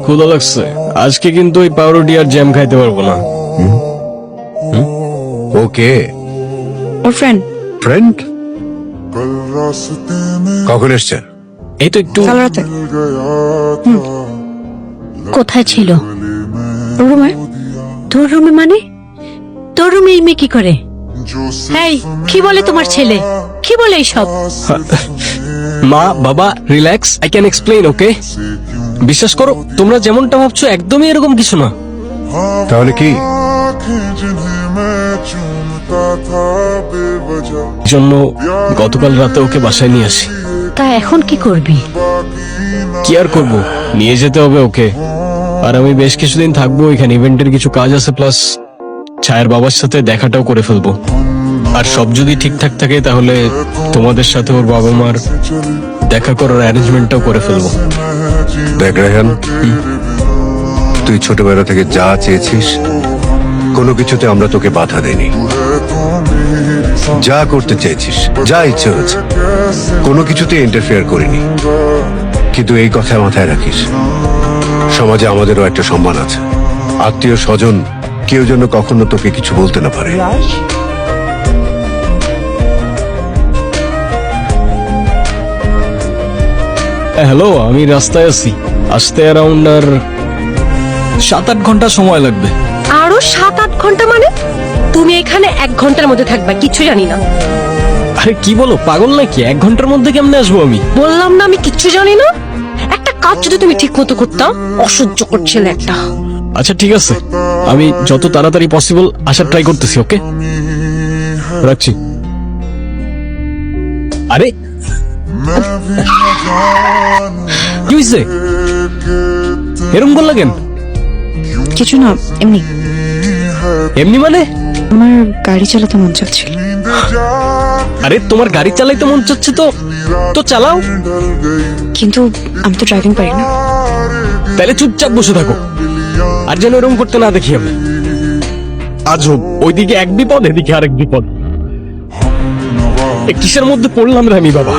ক্ষুধা লাগছে। আজকে কিন্তু ওই পাউরুটি আর জ্যাম খাইতে পারবো না। ওকে ওর ফ্রেন্ড ফ্রেন্ড কখন এসছেন? এই তো একটু কাল রাতে কোথায় ছিল? রুমে। তোর রুমে মানে? তোর রুমে এই মেয়ে কি করে? এই কি বলে তোমার ছেলে? কি বলে এইসব? মা বাবা রিল্যাক্স, আই ক্যান এক্সপ্লেইন। ওকে, বিশ্বাস করো তোমরা যেমনটা ভাবছো একদমই এরকম কিছু না। তাহলে কি? জন্য গতকাল রাতে ওকে বাসায় নিয়ে আসি। তা এখন কি করবি? কি আর করব, নিয়ে যেতে হবে ওকে। আর আমি বেশ কিছুদিন থাকবো এখানে, ইভেন্টের কিছু কাজ আছে, প্লাস ছায়ের বাবার সাথে দেখাটাও করে ফেলবো। আর সব যদি ঠিকঠাক থাকে তাহলে তোমাদের সাথে ওর বাবা মার দেখা করার অ্যারেঞ্জমেন্টটাও করে ফেলবো। দেখ রায়হান, তুই ছোটবেলা থেকে যা চেয়েছিস কোনো কিছুতে আমরা তোকে বাধা দেইনি। যা করতে চেয়েছিস, যা ইচ্ছে হচ্ছে, কোনো কিছুতে ইন্টারফেয়ার করিনি। কিন্তু এই কথা মাথায় রাখিস, সমাজে আমাদেরও একটা সম্মান আছে। আত্মীয় স্বজন কেউ যেন কখনো তোকে কিছু বলতে না পারে। হ্যালো, আমি রাস্তায় আছি, আসতে অ্যারাউন্ড আর 7-8 ঘন্টা সময় লাগবে। আরো 7-8 ঘন্টা মানে? তুমি এখানে 1 ঘন্টার মধ্যে থাকবা, কিছু জানি না। আরে কি বলো, পাগল নাকি? 1 ঘন্টার মধ্যে কেমনে আসবো আমি? বললাম না আমি কিচ্ছু জানি না। একটা কাজ যদি তুমি ঠিক মতো করতাম। অসহ্য করছিলে একটা। আচ্ছা ঠিক আছে, আমি যত তাড়াতাড়ি পসিবল আসার ট্রাই করতেছি। ওকে, রাখছি। আরে কি হইছে? এরকম বল লাগেন? কিছু না, এমনি। এমনি মানে? আমার গাড়ি চালাতে মন চাচ্ছিল। আরে তোমার গাড়ি চালাইতে মন চাচ্ছে তো তো চালাও। কিন্তু আমি তো ড্রাইভিং পারি না। তাহলে চুপচাপ বসে থাকো, আর যেন এরকম করতে না দেখি আমি। আজব, ওইদিকে এক বিপদ, এদিকে আরেক বিপদ। কিসের মধ্যে পড়লাম রে আমি বাবা?